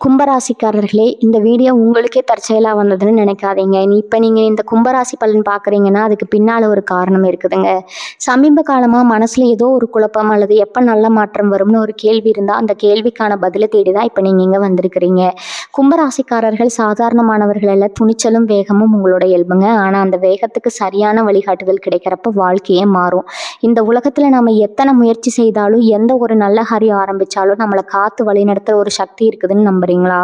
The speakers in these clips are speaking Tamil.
கும்பராசிக்காரர்களே, இந்த வீடியோ உங்களுக்கே தற்செயலா வந்ததுன்னு நினைக்காதீங்க. இப்ப நீங்க இந்த கும்பராசி பலன் பார்க்குறீங்கன்னா, அதுக்கு பின்னால ஒரு காரணம் இருக்குதுங்க. சமீப காலமா மனசுல ஏதோ ஒரு குழப்பம் அல்லது எப்ப நல்ல மாற்றம் வரும்னு ஒரு கேள்வி இருந்தா, அந்த கேள்விக்கான பதில தேடி தான் இப்ப நீங்க இங்க வந்திருக்கிறீங்க. கும்பராசிக்காரர்கள் சாதாரணமானவர்கள் அல்ல. துணிச்சலும், வேகமும் உங்களோட இயல்புங்க. ஆனா அந்த வேகத்துக்கு சரியான வழிகாட்டுதல் கிடைக்கிறப்ப வாழ்க்கையே மாறும். இந்த உலகத்துல நாம எத்தனை முயற்சி செய்தாலும், எந்த ஒரு நல்ல காரியம் ஆரம்பிச்சாலும் நம்மள காத்து வழிநடத்துற ஒரு சக்தி இருக்குதுன்னு நம்புறீங்களா?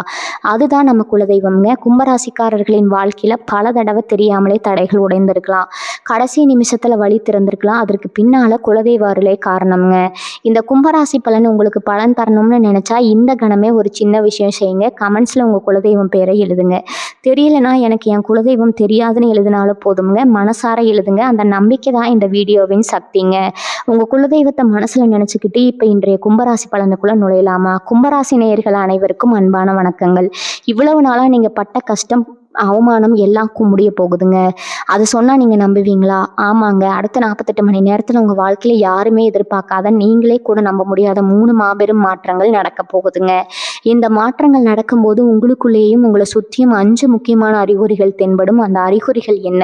அதுதான் நம்ம குலதெய்வம்ங்க. கும்பராசிக்காரர்களின் வாழ்க்கையில பல தடவை தெரியாமலே தடைகள் உடைந்திருக்கலாம். கடைசி நிமிஷத்துல வழி திறந்திருக்கலாம். அதற்கு பின்னால குலதெய்வ அருளே காரணம்ங்க. இந்த கும்பராசி பலன் உங்களுக்கு பலன் தரணும்னு நினைச்சா இந்த கணமே ஒரு சின்ன விஷயம் செய்யுங்க. கமெண்ட்ஸ்ல உங்க குலதெய்வம் பேரை எழுதுங்க. தெரியலனா எனக்கு என் குலதெய்வம் தெரியாதுன்னு எழுதினாலும் போதுங்க. மனசார எழுதுங்க. அந்த நம்பிக்கை தான் இந்த வீடியோவின் சக்திங்க. உங்க குலதெய்வத்தை மனசுல நினைச்சுக்கிட்டு இப்ப இன்றைய கும்பராசி பலனுக்குள்ள நுழையலாமா? கும்பராசி நேயர்கள் அனைவருக்கும் அன்பான வணக்கங்கள். இவ்வளவு நாளா நீங்க பட்ட கஷ்டம், அவமானம் எல்லாம் முடிய போகுதுங்க. அது சொன்னா நீங்க நம்புவீங்களா? ஆமாங்க. அடுத்த 48 மணி நேரத்துல உங்க வாழ்க்கையில யாருமே எதிர்பார்க்காத, நீங்களே கூட நம்ப முடியாத 3 மாபெரும் மாற்றங்கள் நடக்க போகுதுங்க. இந்த மாற்றங்கள் நடக்கும்போது உங்களுக்குள்ளேயும் உங்களை சுற்றியும் 5 முக்கியமான அறிகுறிகள் தென்படும். அந்த அறிகுறிகள் என்ன,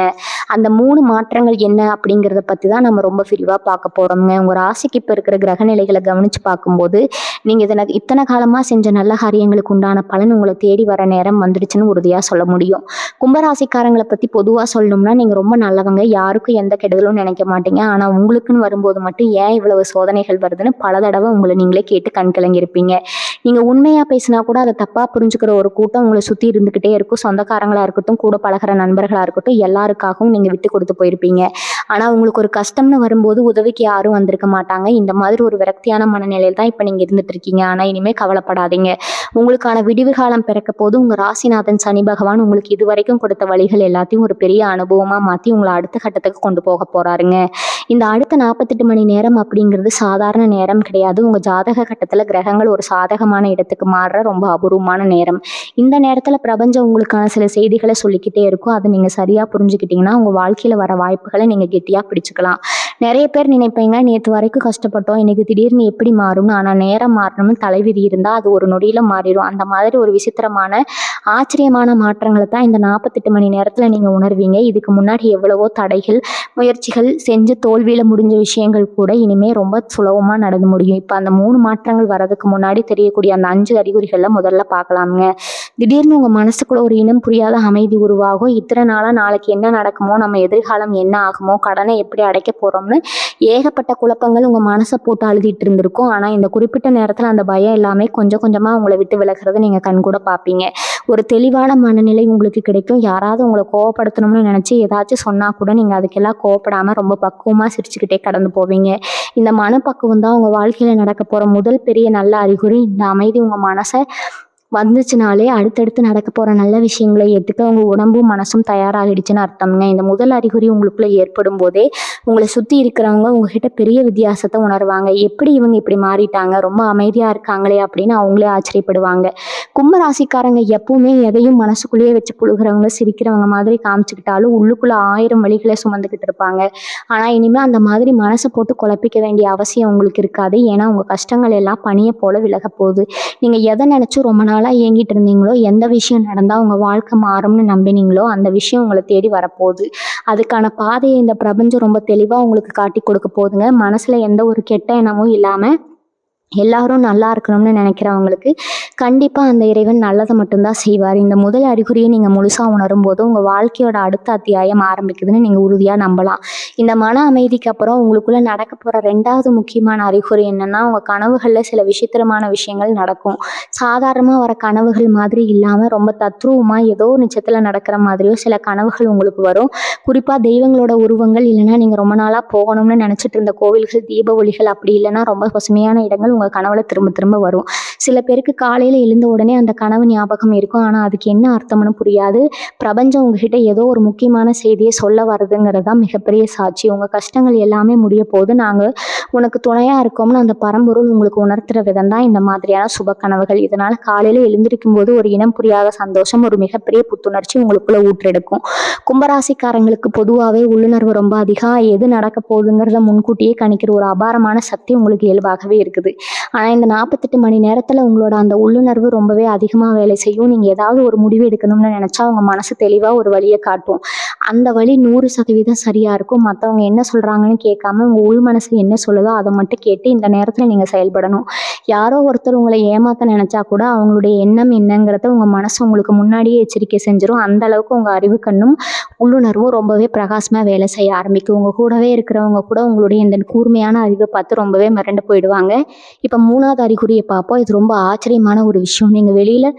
அந்த 3 மாற்றங்கள் என்ன அப்படிங்கிறத பத்தி தான் நம்ம ரொம்ப விரிவா பார்க்க போறோம்ங்க. உங்க ராசிக்கு இப்ப இருக்கிற கிரக நிலைகளை கவனிச்சு பார்க்கும்போது நீங்க இத்தனை காலமா செஞ்ச நல்ல காரியங்களுக்கு உண்டான பலன் உங்களை தேடி வர நேரம் வந்துடுச்சுன்னு உறுதியா சொல்ல முடியும். கும்பராசிக்காரங்களை பத்தி பொதுவா சொல்லணும்னா, நீங்க ரொம்ப நல்லவங்க, யாருக்கும் எந்த கெடுதலும் நினைக்க மாட்டீங்க. ஆனா உங்களுக்குன்னு வரும்போது மட்டும் ஏன் இவ்வளவு சோதனைகள் வருதுன்னு பல தடவை உங்களை நீங்களே கேட்டு கண் கலங்கியிருப்பீங்க. நீங்க உண்மையா பேசினா கூட அதை தப்பா புரிஞ்சுக்கிற ஒரு கூட்டம் உங்களை சுத்தி இருந்துகிட்டே இருக்கும். சொந்தக்காரங்களா இருக்கட்டும், கூட பழகிற நண்பர்களா இருக்கட்டும், எல்லாருக்காகவும் நீங்க விட்டு கொடுத்து போயிருப்பீங்க. ஆனா உங்களுக்கு ஒரு கஷ்டம்னு வரும்போது உதவிக்கு யாரும் வந்திருக்க மாட்டாங்க. இந்த மாதிரி ஒரு விரக்தியான மனநிலையில் தான் இப்ப நீங்க இருந்துட்டு இருக்கீங்க. ஆனா இனிமே கவலைப்படாதீங்க. உங்களுக்கான விடிவு காலம் பிறக்க போது உங்க ராசிநாதன் சனி பகவான் உங்களுக்கு இதுவரைக்கும் கொடுத்த வழிகள் எல்லாத்தையும் ஒரு பெரிய அனுபவமா மாத்தி உங்களை அடுத்த கட்டத்துக்கு கொண்டு போக போறாருங்க. இந்த அடுத்த 48 மணி நேரம் அப்படிங்கிறது சாதாரண நேரம் கிடையாது. உங்க ஜாதக கட்டத்துல கிரகங்கள் ஒரு சாதகமான இடத்துக்கு மாறுற ரொம்ப அபூர்வமான நேரம். இந்த நேரத்துல பிரபஞ்சம் உங்களுக்கான சில செய்திகளை சொல்லிக்கிட்டே இருக்கும். அதை நீங்க சரியா புரிஞ்சுக்கிட்டீங்கன்னா உங்க வாழ்க்கையில வர வாய்ப்புகளை நீங்க கெட்டியா பிடிச்சுக்கலாம். நிறைய பேர் நினைப்பீங்க, நேற்று வரைக்கும் கஷ்டப்பட்டோம், இன்னைக்கு திடீர்னு எப்படி மாறும்னு. ஆனா நேரம் மாறணும்னு தலைவிதி இருந்தா அது ஒரு நொடியில மாறிடும். அந்த மாதிரி ஒரு விசித்திரமான ஆச்சரியமான மாற்றங்களை தான் இந்த 48 மணி நேரத்துல நீங்க உணர்வீங்க. இதுக்கு முன்னாடி எவ்வளவோ தடைகள், முயற்சிகள் செஞ்சு தோல்வியில முடிஞ்ச விஷயங்கள் கூட இனிமே ரொம்ப சுலபமா நடந்து முடியும். இப்ப அந்த 3 மாற்றங்கள் வர்றதுக்கு முன்னாடி தெரியக்கூடிய அந்த 5 அறிகுறிகள்ல முதல்ல பார்க்கலாமுங்க. திடீர்னு உங்க மனசுக்குள்ள ஒரு இனம் புரியாத அமைதி உருவாகும். இத்தனை நாளா நாளைக்கு என்ன நடக்குமோ, நம்ம எதிர்காலம் என்ன ஆகுமோ, கடனை எப்படி அடைக்க போறோம்னு ஏகப்பட்ட குழப்பங்கள் உங்க மனசை போட்டு அழுதிட்டு இருந்திருக்கும். ஆனா இந்த குறிப்பிட்ட நேரத்துல அந்த பயம் எல்லாமே கொஞ்சம் கொஞ்சமா உங்களை விட்டு விலகிறத நீங்க கண்கூட பார்ப்பீங்க. ஒரு தெளிவான மனநிலை உங்களுக்கு கிடைக்கும். யாராவது உங்களை கோவப்படுத்தணும்னு நினைச்சு ஏதாச்சும் சொன்னா கூட நீங்க அதுக்கெல்லாம் கோவப்படாம ரொம்ப பக்குவமா சிரிச்சுக்கிட்டே கடந்து போவீங்க. இந்த மனப்பக்குவம் தான் உங்க வாழ்க்கையில நடக்க போற முதல் பெரிய நல்ல அறிகுறி. இந்த அமைதி உங்க மனசை வந்துச்சுனாலே அடுத்தடுத்து நடக்க போற நல்ல விஷயங்களை ஏற்றுக்க உங்க உடம்பும் மனசும் தயாராகிடுச்சுன்னு அர்த்தம்ங்க. இந்த முதல் அறிகுறி உங்களுக்குள்ள ஏற்படும் போதே உங்களை சுத்தி இருக்கிறவங்க உங்ககிட்ட பெரிய வித்தியாசத்தை உணர்வாங்க. எப்படி இவங்க இப்படி மாறிட்டாங்க, ரொம்ப அமைதியா இருக்காங்களே அப்படின்னு அவங்களே ஆச்சரியப்படுவாங்க. கும்பராசிக்காரங்க எப்பவுமே எதையும் மனசுக்குள்ளேயே வச்சு புழுகிறவங்க, சிரிக்கிறவங்க மாதிரி காமிச்சுக்கிட்டாலும் உள்ளுக்குள்ள 1000 வழிகளை சுமந்துக்கிட்டு இருப்பாங்க. ஆனா இனிமே அந்த மாதிரி மனசை போட்டு குழப்பிக்க வேண்டிய அவசியம் உங்களுக்கு இருக்காது. ஏன்னா உங்க கஷ்டங்கள் எல்லாம் பனியை போல விலக போகுது. நீங்க எதை நினைச்சு ரொம்ப நாளா ஏங்கிட்டு இருந்தீங்களோ, எந்த விஷயம் நடந்தா உங்க வாழ்க்கை மாறும்னு நம்பினீங்களோ அந்த விஷயம் உங்களை தேடி வரப்போகுது. அதுக்கான பாதையை இந்த பிரபஞ்சம் ரொம்ப தெளிவா உங்களுக்கு காட்டி கொடுக்க போகுதுங்க. மனசுல எந்த ஒரு கெட்ட எண்ணமும் இல்லாம எல்லாரும் நல்லா இருக்கணும்னு நினைக்கிறவங்களுக்கு கண்டிப்பா அந்த இறைவன் நல்லதை மட்டும்தான் செய்வார். இந்த முதல் அறிகுறியை நீங்க முழுசா உணரும் போது உங்க வாழ்க்கையோட அடுத்த அத்தியாயம் ஆரம்பிக்குதுன்னு நீங்க உறுதியா நம்பலாம். இந்த மன அமைதிக்கு அப்புறம் உங்களுக்குள்ள நடக்க போற 2வது முக்கியமான அறிகுறி என்னன்னா, உங்க கனவுகள்ல சில விசித்திரமான விஷயங்கள் நடக்கும். சாதாரணமா வர கனவுகள் மாதிரி இல்லாம ரொம்ப தத்ரூபமா ஏதோ நிச்சயத்துல நடக்கிற மாதிரியோ சில கனவுகள் உங்களுக்கு வரும். குறிப்பா தெய்வங்களோட உருவங்கள், இல்லைன்னா நீங்க ரொம்ப நாளா போகணும்னு நினைச்சிட்டு இருந்த கோவில்கள், தீப ஒளிகள், அப்படி இல்லைன்னா ரொம்ப பசுமையான இடங்கள் உங்க கனவுல திரும்ப திரும்ப வரும். சில பேருக்கு காலையில எழுந்த உடனே அந்த கனவு ஞாபகம் இருக்கும். ஆனா அதுக்கு என்ன அர்த்தம்னு புரியாது. பிரபஞ்சம் உங்ககிட்ட ஏதோ ஒரு முக்கியமான செய்தியை சொல்ல வருதுங்கிறது தான் மிகப்பெரிய சாட்சி. உங்க கஷ்டங்கள் எல்லாமே முடிய போது நாங்க உனக்கு துணையா இருக்கோம்னு அந்த பரம்பொருள் உங்களுக்கு உணர்த்துற விதம் தான் இந்த மாதிரியான சுப கனவுகள். இதனால காலையில எழுந்திருக்கும் போது ஒரு இனம் புரியாத சந்தோஷம், ஒரு மிகப்பெரிய புத்துணர்ச்சி உங்களுக்குள்ள ஊற்றெடுக்கும். கும்பராசிக்காரங்களுக்கு பொதுவாகவே உள்ளுணர்வு ரொம்ப அதிகம். எது நடக்க போகுதுங்கிறத முன்கூட்டியே கணிக்கிற ஒரு அபாரமான சக்தி உங்களுக்கு இயல்பாகவே இருக்குது. ஆனால் இந்த 48 மணி நேரத்தில் உங்களோட அந்த உள்ளுணர்வு ரொம்பவே அதிகமாக வேலை செய்யும். நீங்கள் ஏதாவது ஒரு முடிவு எடுக்கணும்னு நினச்சா உங்கள் மனசு தெளிவாக ஒரு வழியை காட்டும். அந்த வழி 100% சரியாக இருக்கும். மற்றவங்க என்ன சொல்கிறாங்கன்னு கேட்காம உங்கள் உள் மனசு என்ன சொல்லுதோ அதை மட்டும் கேட்டு இந்த நேரத்தில் நீங்கள் செயல்படணும். யாரோ ஒருத்தர் உங்களை ஏமாற்ற நினச்சா கூட அவங்களுடைய எண்ணம் என்னங்கிறத உங்கள் மனசு உங்களுக்கு முன்னாடியே எச்சரிக்கை செஞ்சிடும். அந்த அளவுக்கு உங்கள் அறிவு கண்ணும் உள்ளுணர்வும் ரொம்பவே பிரகாசமாக வேலை செய்ய ஆரம்பிக்கும். உங்கள் கூடவே இருக்கிறவங்க கூட உங்களுடைய இந்த கூர்மையான அறிவை பார்த்து ரொம்பவே மிரண்டு போயிடுவாங்க. இப்போ 3வது அறிகுறியை பார்ப்போம். இது ரொம்ப ஆச்சரியமான ஒரு விஷயம். நீங்கள் வெளியில்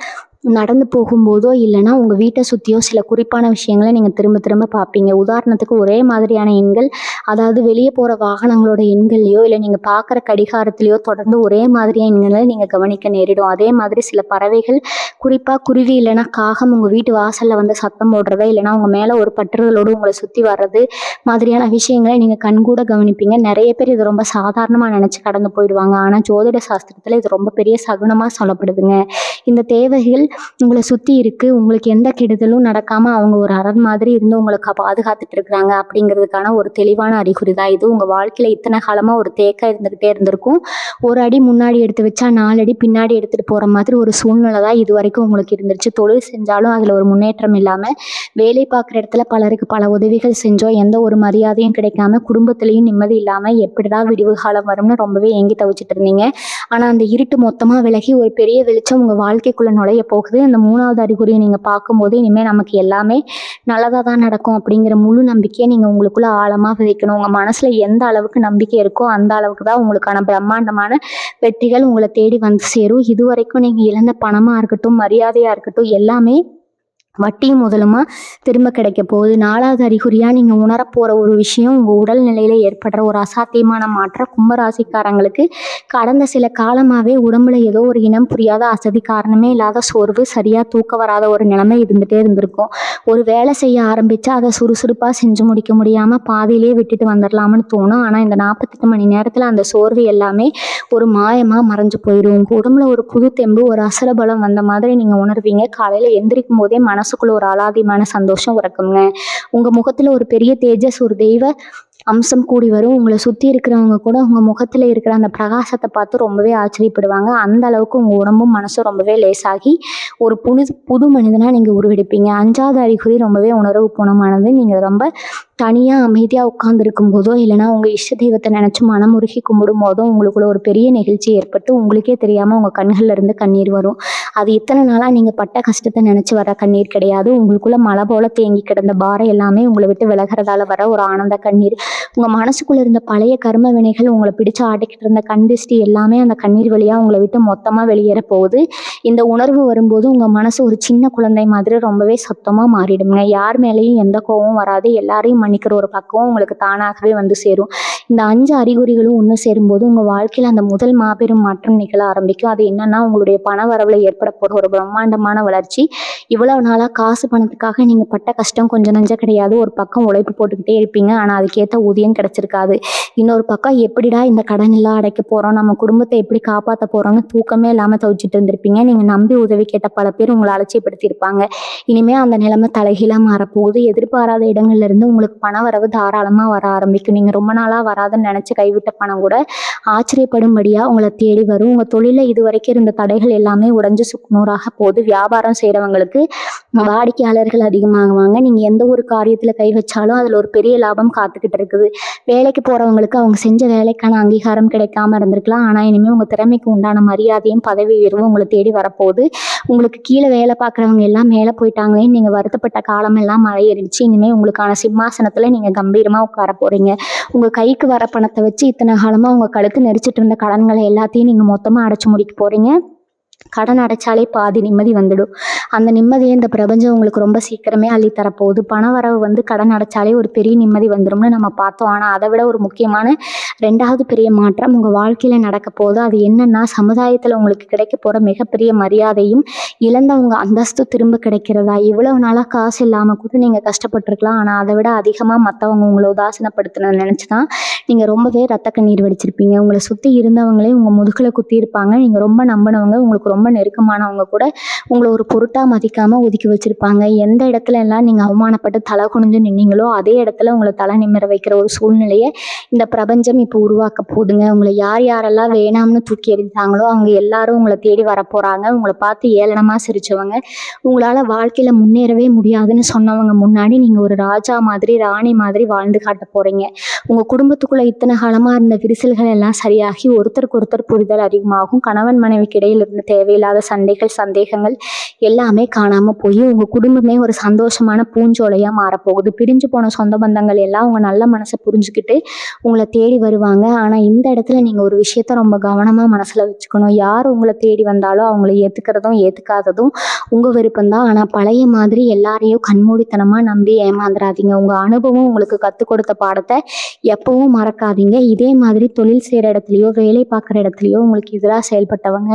நடந்து போகும்போதோ இல்லைன்னா உங்கள் வீட்டை சுற்றியோ சில குறிப்பான விஷயங்களை நீங்கள் திரும்ப திரும்ப பார்ப்பீங்க. உதாரணத்துக்கு ஒரே மாதிரியான எண்கள், அதாவது வெளியே போகிற வாகனங்களோட எண்கள்லையோ இல்லை நீங்கள் பார்க்குற கடிகாரத்துலையோ தொடர்ந்து ஒரே மாதிரியான எண்களை நீங்கள் கவனிக்க நேரிடும். அதே மாதிரி சில பறவைகள், குறிப்பாக குருவி இல்லைன்னா காகம் உங்கள் வீட்டு வாசலில் வந்து சத்தம் போடுறத இல்லைன்னா உங்கள் மேலே ஒரு பற்றுதலோடு உங்களை சுற்றி வர்றது மாதிரியான விஷயங்களை நீங்கள் கண்கூட கவனிப்பீங்க. நிறைய பேர் இது ரொம்ப சாதாரணமாக நினச்சி கடந்து போயிடுவாங்க. ஆனால் ஜோதிட சாஸ்திரத்தில் இது ரொம்ப பெரிய சகுனமாக சொல்லப்படுதுங்க. இந்த தேவைகள் உங்களை சுற்றி இருக்குது. உங்களுக்கு எந்த கெடுதலும் நடக்காமல் அவங்க ஒரு அரண் மாதிரி இருந்து உங்களுக்கு பாதுகாத்துட்டு இருக்கிறாங்க அப்படிங்கிறதுக்கான ஒரு தெளிவான அறிகுறி தான் இது. உங்கள் வாழ்க்கையில் இத்தனை காலமாக ஒரு தேக்கம் இருந்துக்கிட்டே இருந்திருக்கும். ஒரு அடி முன்னாடி எடுத்து வச்சா 4 அடி பின்னாடி எடுத்துகிட்டு போகிற மாதிரி ஒரு சூழ்நிலை தான் இது வரைக்கும் உங்களுக்கு இருந்துருச்சு. தொழில் செஞ்சாலும் அதில் ஒரு முன்னேற்றம் இல்லாமல், வேலை பார்க்குற இடத்துல பலருக்கு பல உதவிகள் செஞ்சோம், எந்த ஒரு மரியாதையும் கிடைக்காம, குடும்பத்துலேயும் நிம்மதி இல்லாமல் எப்படிதான் விடிவு காலம் வரும்னு ரொம்பவே ஏங்கி தவிச்சிட்டு இருந்தீங்க. ஆனால் அந்த இருட்டு மொத்தமாக விலகி ஒரு பெரிய வெளிச்சம் உங்கள் வாழ்க்கைக்குள்ளே நுழைய போகுது. இந்த 3வது அறிகுறியை நீங்கள் பார்க்கும்போது இனிமேல் நமக்கு எல்லாமே நல்லதாக தான் நடக்கும் அப்படிங்கிற முழு நம்பிக்கையை நீங்கள் உங்களுக்குள்ள ஆழமாக விதைக்கணும். உங்கள் மனசில் எந்த அளவுக்கு நம்பிக்கை இருக்கோ அந்த அளவுக்கு தான் உங்களுக்கான பிரம்மாண்டமான வெற்றிகள் உங்களை தேடி வந்து சேரும். இதுவரைக்கும் நீங்கள் இழந்த பணமாக இருக்கட்டும், மரியாதையாக இருக்கட்டும், எல்லாமே வட்டியும் முதலுமா திரும்ப கிடைக்க போகுது. 4வது அறிகுறியாக நீங்கள் உணரப்போகிற ஒரு விஷயம், உங்கள் உடல்நிலையில் ஏற்படுற ஒரு அசாத்தியமான மாற்றம். கும்பராசிக்காரங்களுக்கு கடந்த சில காலமாகவே உடம்புல ஏதோ ஒரு இனம் புரியாத அசதி, காரணமே இல்லாத சோர்வு, சரியாக தூக்க வராத ஒரு நிலைமை இருந்துகிட்டே இருந்திருக்கும். ஒரு வேலை செய்ய ஆரம்பித்தா அதை சுறுசுறுப்பாக செஞ்சு முடிக்க முடியாமல் பாதியிலே விட்டுட்டு வந்துடலாம்னு தோணும். ஆனால் இந்த 48 மணி நேரத்தில் அந்த சோர்வு எல்லாமே ஒரு மாயமாக மறைஞ்சு போயிடும். உங்கள் உடம்புல ஒரு புது தெம்பு, ஒரு அசுரபலம் வந்த மாதிரி நீங்கள் உணர்வீங்க. காலையில் எந்திரிக்கும் போதே மனசுக்குள்ள ஒரு அலாதியான சந்தோஷம் உறக்குங்க. உங்க முகத்துல ஒரு பெரிய தேஜஸ், ஒரு தெய்வ அம்சம் கூடி வரும். உங்களை சுற்றி இருக்கிறவங்க கூட உங்கள் முகத்தில் இருக்கிற அந்த பிரகாசத்தை பார்த்து ரொம்பவே ஆச்சரியப்படுவாங்க. அந்த அளவுக்கு உங்கள் உடம்பும் மனசும் ரொம்பவே லேசாகி ஒரு புது மனிதனாக நீங்கள் உருவெடுப்பீங்க. 5வது அறிகுறி ரொம்பவே உணர்வு பூர்வமானது. நீங்கள் ரொம்ப தனியாக அமைதியாக உட்காந்துருக்கும் போதோ இல்லைனா உங்கள் இஷ்ட தெய்வத்தை நினச்சி மனமுருகி கும்பிடும் போதோ உங்களுக்குள்ள ஒரு பெரிய நிகழ்ச்சி ஏற்பட்டு உங்களுக்கே தெரியாமல் உங்கள் கண்களில் இருந்து கண்ணீர் வரும். அது இத்தனை நாளாக நீங்கள் பட்ட கஷ்டத்தை நினச்சி வர கண்ணீர் கிடையாது. உங்களுக்குள்ள மழை போல தேங்கி கிடந்த பாரம் எல்லாமே உங்களை விட்டு விலகிறதால வர ஒரு ஆனந்த கண்ணீர். உங்கள் மனசுக்குள்ளே இருந்த பழைய கர்ம வினைகள், உங்களை பிடிச்சு ஆட்டிக்கிட்டு இருந்த கண்டிஷ்டி எல்லாமே அந்த கண்ணீர் வழியாக உங்களை விட்டு மொத்தமாக வெளியேற போகுது. இந்த உணர்வு வரும்போது உங்கள் மனசு ஒரு சின்ன குழந்தை மாதிரி ரொம்பவே சத்தமாக மாறிடுங்க. யார் மேலேயும் எந்த கோபமும் வராது. எல்லாரையும் மன்னிக்கிற ஒரு பக்குவம் உங்களுக்கு தானாகவே வந்து சேரும். இந்த 5 அறிகுறிகளும் ஒன்று சேரும்போது உங்கள் வாழ்க்கையில் அந்த முதல் மாபெரும் மாற்றம் நிகழ ஆரம்பிக்கும். அது என்னன்னா, உங்களுடைய பண வரவில் ஏற்பட போகிற ஒரு பிரம்மாண்டமான வளர்ச்சி. இவ்வளவு நாளாக காசு பணத்துக்காக நீங்கள் பட்ட கஷ்டம் கொஞ்சம் நஞ்சம் கிடையாது. ஒரு பக்கம் உழைப்பு போட்டுக்கிட்டே இருப்பீங்க, ஆனால் அதுக்கேற்ற ஊதியம் கிடைச்சிருக்காது. இன்னொரு பக்கம் எப்படிடா இந்த கடன் எல்லாம் அடைக்க போகிறோம், நம்ம குடும்பத்தை எப்படி காப்பாற்ற போகிறோம்னு தூக்கமே இல்லாமல் தவிச்சிட்டு இருந்திருப்பீங்க. நீங்கள் நம்பி உதவி கேட்ட பல பேர் உங்களை அலட்சியப்படுத்தியிருப்பாங்க. இனிமேல் அந்த நிலைமை தலைகீழாக மாறப்போகுது. எதிர்பாராத இடங்கள்ல இருந்து உங்களுக்கு பண வரவு தாராளமாக வர ஆரம்பிக்கும். நீங்கள் ரொம்ப நாளாக வராதுன்னு நினச்சி கைவிட்ட பணம் கூட ஆச்சரியப்படும்படியாக உங்களை தேடி வரும். உங்கள் தொழிலில் இது வரைக்கும் இருந்த தடைகள் எல்லாமே உடைஞ்சு சுக்குநூறாக போகுது. வியாபாரம் செய்கிறவங்களுக்கு வாடிக்கையாளர்கள் அதிகமாகுவாங்க. நீங்கள் எந்த ஒரு காரியத்தில் கை வச்சாலும் அதில் ஒரு பெரிய லாபம் காத்துக்கிட்டு இருக்குது. வேலைக்கு போகிறவங்களுக்கு அவங்க செஞ்ச வேலைக்கான அங்கீகாரம் கிடைக்காம இருந்திருக்கலாம். ஆனால் இனிமேல் உங்கள் திறமைக்கு உண்டான மரியாதையும் பதவி உயர்வும் உங்களை தேடி வரப்போகுது. உங்களுக்கு கீழே வேலை பார்க்குறவங்க எல்லாம் மேலே போயிட்டாங்களேன்னு நீங்கள் வருத்தப்பட்ட காலமெல்லாம் மழையேறிடுச்சு. இனிமேல் உங்களுக்கான சிம்மாசனத்தில் நீங்கள் கம்பீரமாக உட்கார போகிறீங்க. உங்கள் கைக்கு வர பணத்தை வச்சு இத்தனை காலமாக உங்கள் கழுத்து நெரிச்சிட்டு இருந்த கடன்களை எல்லாத்தையும் நீங்கள் மொத்தமாக அடைச்சி முடிக்க போகிறீங்க. கடன் அடைச்சாலே பாதி நிம்மதி வந்துடும். அந்த நிம்மதியை இந்த பிரபஞ்சம் உங்களுக்கு ரொம்ப சீக்கிரமே அள்ளித்தரப்போகுது. பண வரவு கடன் அடைச்சாலே ஒரு பெரிய நிம்மதி வந்துடும்னு நம்ம பார்த்தோம். ஆனால் அதை விட ஒரு முக்கியமான 2வது பெரிய மாற்றம் உங்கள் வாழ்க்கையில் நடக்க போகுது. அது என்னன்னா, சமுதாயத்தில் உங்களுக்கு கிடைக்க போகிற மிகப்பெரிய மரியாதையும் இழந்தவங்க அந்தஸ்து திரும்ப கிடைக்கிறதா. இவ்வளவு நாளாக காசு இல்லாமல் கூட நீங்கள் கஷ்டப்பட்டுருக்கலாம். ஆனால் அதை விட அதிகமாக மற்றவங்க உங்களை உதாசீனப்படுத்தின நினச்சி தான் நீங்கள் ரொம்பவே ரத்த கண்ணீர் வடிச்சிருப்பீங்க. உங்களை சுற்றி இருந்தவங்களே உங்கள் முதுகில் குத்தி இருப்பாங்க. நீங்கள் ரொம்ப நம்பினவங்க உங்களுக்கு ரொம்ப ரொம்ப நெருக்கமானவங்க கூட உங்கள ஒரு பொருட்டா மதிக்காம ஒதுக்கி வச்சிருப்பாங்க. எந்த இடத்துல எல்லாம் நீங்க அவமானப்பட்டு தலை குனிஞ்சு நின்னீங்களோ, அதே இடத்துல உங்கள தலை நிமிர வைக்கிற ஒரு சூழ்நிலைய இந்த பிரபஞ்சம் இப்போ உருவாக்க போகுதுங்க. உங்கள யார் யாரெல்லாம் வேணாம்னு தூக்கி எறிஞ்சாங்களோ, அவங்க எல்லாரும் உங்கள தேடி வரப்போறாங்க. உங்கள பார்த்து ஏளனமா சிரிச்சவங்க, உங்களால வாழ்க்கையில முன்னேறவே முடியாதுன்னு சொன்னவங்க முன்னாடி நீங்க ஒரு ராஜா மாதிரி, ராணி மாதிரி வாழ்ந்து காட்ட போறீங்க. உங்க குடும்பத்துக்குள்ள இத்தனை காலமா இருந்த விரிசல்கள் எல்லாம் சரியாகி ஒருத்தருக்கு ஒருத்தர் புரிதல் அதிகமாகும். கணவன் மனைவிக்கு இடையில இருந்த தேவையில்லாத சண்டைகள், சந்தேகங்கள் எல்லாமே காணாம போய் உங்க குடும்பமே ஒரு சந்தோஷமான பூஞ்சோலையா மாறப்போகுது. பிரிஞ்சு போன சொந்த பந்தங்கள் எல்லாம் உங்க நல்ல மனசை புரிஞ்சுக்கிட்டு உங்களை தேடி வருவாங்க. ஆனா இந்த இடத்துல நீங்க ஒரு விஷயத்த ரொம்ப கவனமா மனசுல வச்சுக்கணும். யார் உங்களை தேடி வந்தாலும் அவங்களை ஏத்துக்கிறதும் ஏத்துக்காததும் உங்க விருப்பம்தான். ஆனா பழைய மாதிரி எல்லாரையும் கண்மூடித்தனமா நம்பி ஏமாந்துடாதீங்க. உங்க அனுபவம் உங்களுக்கு கத்துக் கொடுத்த பாடத்தை எப்பவும் மறக்காதீங்க. இதே மாதிரி தொழில் செய்யற இடத்துலயோ, வேலை பார்க்குற இடத்துலயோ உங்களுக்கு எதிராக செயல்பட்டவங்க,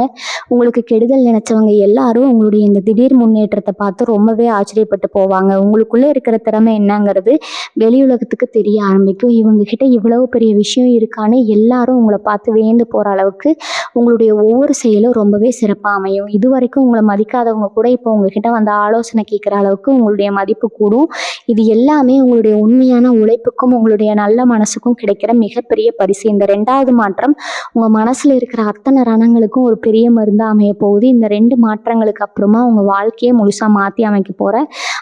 உங்களுக்கு கெடுதல் நினைச்சவங்க எல்லாரும் உங்களுடைய இந்த திடீர் முன்னேற்றத்தை பார்த்து ரொம்பவே ஆச்சரியப்பட்டு போவாங்க. உங்களுக்குள்ள இருக்கிற திறமை என்னங்கிறது வெளி உலகத்துக்கு தெரிய ஆரம்பிக்கும். இவங்க கிட்ட இவ்வளவு பெரிய விஷயம் இருக்கான்னு எல்லாரும் உங்களை பார்த்து வியந்து போற அளவுக்கு உங்களுடைய ஒவ்வொரு செயலும் ரொம்பவே சிறப்பாக அமையும். இது வரைக்கும் உங்களை மதிக்காதவங்க கூட இப்போ உங்ககிட்ட வந்து ஆலோசனை கேட்குற அளவுக்கு உங்களுடைய மதிப்பு கூடும். இது எல்லாமே உங்களுடைய உண்மையான உழைப்புக்கும் உங்களுடைய நல்ல மனசுக்கும் கிடைக்கிற மிகப்பெரிய பரிசு. இந்த 2வது மாற்றம் உங்க மனசுல இருக்கிற அத்தனை ரணங்களுக்கும் ஒரு பெரிய மருந்தா அமைய போகுது. இந்த 2 மாற்றங்களுக்கு அப்புறமா உங்க வாழ்க்கையை முழுசா மாத்தி அமைக்க போற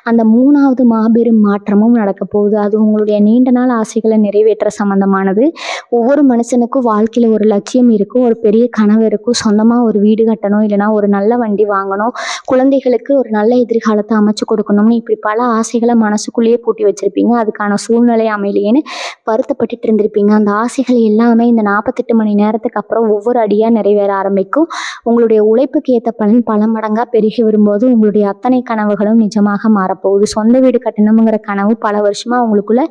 அந்த 3வது மாபெரும் மாற்றமும் நடக்க போகுது. அது உங்களுடைய நீண்ட நாள் ஆசைகளை நிறைவேற்ற சம்பந்தமானது. ஒவ்வொரு மனுஷனுக்கும் வாழ்க்கையில ஒரு லட்சியம் இருக்கும், ஒரு பெரிய கனவு இருக்கும். சொந்தமா ஒரு வீடு கட்டணும், இல்லைன்னா ஒரு நல்ல வண்டி வாங்கணும், குழந்தைகளுக்கு ஒரு நல்ல எதிர்காலத்தை அமைச்சு கொடுக்கணும்னு இப்படி பல ஆசைகளை மனசுக்குள்ளேயே பூட்டி வச்சிருப்பீங்க. அதுக்கான சூழ்நிலை அமையலையேன்னு வருத்தப்பட்டுட்டு இருந்திருப்பீங்க. அந்த ஆசைகள் எல்லாமே இந்த 48 மணி நேரத்துக்கு அப்புறம் ஒவ்வொரு அடியா நிறைவேற ஆரம்பிக்கும். உங்களுடைய உழைப்புக்கு ஏற்ற பலன் பல மடங்கா பெருகி வரும்போது உங்களுடைய அத்தனை கனவுகளும் நிஜமாக மாறப்போகுது. சொந்த வீடு கட்டணுங்கிற கனவு பல வருஷமா உங்களுக்குள்ள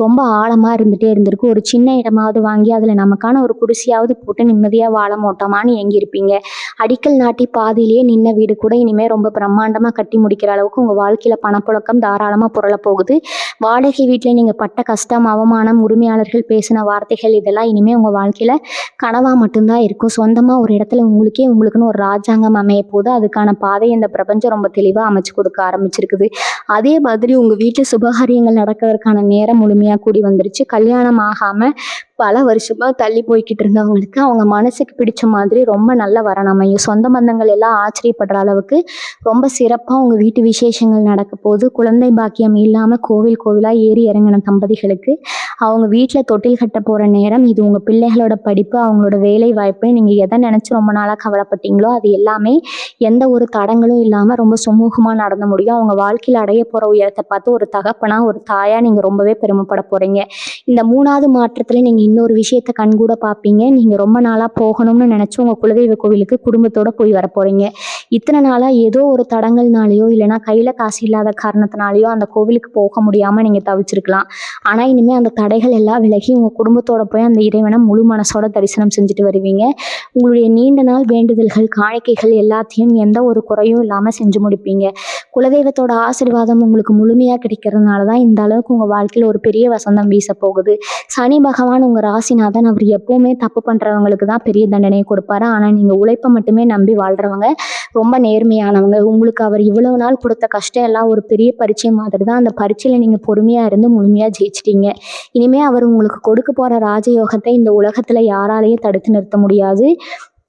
ரொம்ப ஆழமா இருந்துட்டே இருந்திருக்கு. ஒரு சின்ன இடமாவது வாங்கி அதுல நமக்கான ஒரு குடிசையாவது போட்டு நிம்மதியா வாழ மாட்டோமான்னு ஏங்கியிருப்பீங்க. அடிக்கல் நாட்டி பாதியிலேயே நின்ன வீடு கூட இனிமே ரொம்ப பிரம்மாண்டமா கட்டி முடிக்கிற அளவுக்கு உங்க வாழ்க்கையில பணப்புழக்கம் தாராளமா புரள போகுது. வாடகை வீட்டுல நீங்க பட்ட கஷ்டம், அவமானம், உரிமையாளர்கள் பேசின வார்த்தைகள் இதெல்லாம் இனிமே உங்க வாழ்க்கையில கனவா மட்டும்தான் இருக்கும். சொந்தமா ஒரு இடத்துல உங்களுக்குன்னு ஒரு ராஜாங்கம் அமைய போது அதுக்கான பாதை இந்த பிரபஞ்சம் ரொம்ப தெளிவா அமைச்சு கொடுக்க ஆரம்பிச்சிருக்குது. அதே மாதிரி உங்க வீட்டு சுபகாரியங்கள் நடக்கிறதுக்கான நேரம் முழுமையா கூடி வந்துருச்சு. கல்யாணம் ஆகாம பல வருஷமா தள்ளி போய்கிட்டு இருந்தவங்களுக்கு அவங்க மனசுக்கு பிடிச்ச மாதிரி ரொம்ப நல்ல வரன் அமையும். சொந்த பந்தங்கள் எல்லாம் ஆச்சரியப்படுற அளவுக்கு ரொம்ப சிறப்பாக உங்கள் வீட்டு விசேஷங்கள் நடக்க போது. குழந்தை பாக்கியம் இல்லாமல் கோவில் கோவிலாக ஏறி இறங்கின தம்பதிகளுக்கு அவங்க வீட்டில் தொட்டில் கட்ட போகிற நேரம் இது. உங்கள் பிள்ளைகளோட படிப்பு, அவங்களோட வேலை வாய்ப்பு, நீங்கள் எதை நினச்சி ரொம்ப நாளாக கவலைப்பட்டீங்களோ அது எல்லாமே எந்த ஒரு தடங்களும் இல்லாமல் ரொம்ப சுமூகமாக நடந்து முடியும். அவங்க வாழ்க்கையில் அடைய போகிற உயரத்தை பார்த்து ஒரு தகப்பனா, ஒரு தாயாக நீங்கள் ரொம்பவே பெருமைப்பட போகிறீங்க. இந்த 3வது மாற்றத்தில் நீங்கள் இன்னொரு விஷயத்த கண்கூட பார்ப்பீங்க. நீங்கள் ரொம்ப நாளாக போகணும்னு நினச்சி உங்கள் குலதெய்வ கோவிலுக்கு குடும்பத்தோடு போய் வர போகிறீங்க. இத்தனை நாளாக ஏதோ ஒரு தடங்கள்னாலேயோ இல்லைனா கையில் காசு இல்லாத காரணத்தினாலேயோ அந்த கோவிலுக்கு போக முடியாமல் நீங்கள் தவிச்சிருக்கலாம். ஆனால் இனிமேல் அந்த தடைகள் எல்லாம் விலகி உங்கள் குடும்பத்தோட போய் அந்த இறைவனை முழு மனசோட தரிசனம் செஞ்சுட்டு வருவீங்க. உங்களுடைய நீண்ட நாள் வேண்டுதல்கள், காணிக்கைகள் எல்லாத்தையும் எந்த ஒரு குறையும் இல்லாமல் செஞ்சு முடிப்பீங்க. குலதெய்வத்தோட ஆசீர்வாதம் உங்களுக்கு முழுமையாக கிடைக்கிறதுனால தான் இந்த அளவுக்கு உங்கள் வாழ்க்கையில் ஒரு பெரிய வசந்தம் வீச போகுது. சனி பகவான் உங்கள் ராசிநாதன். அவர் எப்போவுமே தப்பு பண்ணுறவங்களுக்கு தான் பெரிய தண்டனையை கொடுப்பாரு. ஆனால் நீங்கள் உழைப்பை மட்டுமே நம்பி வாழ்கிறவங்க, ரொம்ப நேர்மையானவங்க. உங்களுக்கு அவர் இவ்வளவு நாள் கொடுத்த கஷ்டம் எல்லாம் ஒரு பெரிய பரீட்சை மாதிரி தான். அந்த பரீட்சையில் நீங்கள் பொறுமையாக இருந்து முழுமையாக ஜெயிச்சிட்டீங்க. இனிமேல் அவர் உங்களுக்கு கொடுக்க போகிற ராஜயோகத்தை இந்த உலகத்தில் யாராலையும் தடுத்து நிறுத்த முடியாது.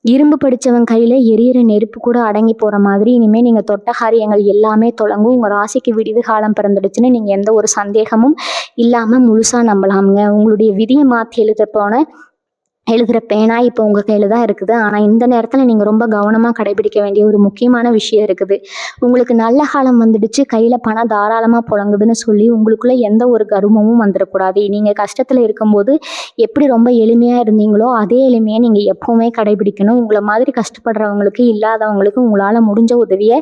இரும்பு படித்தவன் கையில் எரியிற நெருப்பு கூட அடங்கி போகிற மாதிரி இனிமேல் நீங்கள் தொட்ட காரியங்கள் எல்லாமே தொடங்கும். உங்கள் ராசிக்கு விடிவு காலம் பிறந்துடுச்சுன்னு நீங்கள் எந்த ஒரு சந்தேகமும் இல்லாமல் முழுசாக நம்பலாமுங்க. உங்களுடைய விதியை மாற்றி எழுதுகிற பேனா இப்போ உங்கள் கையில் தான் இருக்குது. ஆனால் இந்த நேரத்தில் நீங்கள் ரொம்ப கவனமாக கடைபிடிக்க வேண்டிய ஒரு முக்கியமான விஷயம் இருக்குது. உங்களுக்கு நல்ல காலம் வந்துடுச்சு, கையில் பணம் தாராளமாக புழங்குதுன்னு சொல்லி உங்களுக்குள்ளே எந்த ஒரு கர்வமும் வந்துடக்கூடாது. நீங்கள் கஷ்டத்தில் இருக்கும்போது எப்படி ரொம்ப எளிமையாக இருந்தீங்களோ அதே எளிமையை நீங்கள் எப்போவுமே கடைபிடிக்கணும். உங்களை மாதிரி கஷ்டப்படுறவங்களுக்கு, இல்லாதவங்களுக்கு உங்களால் முடிஞ்ச உதவியை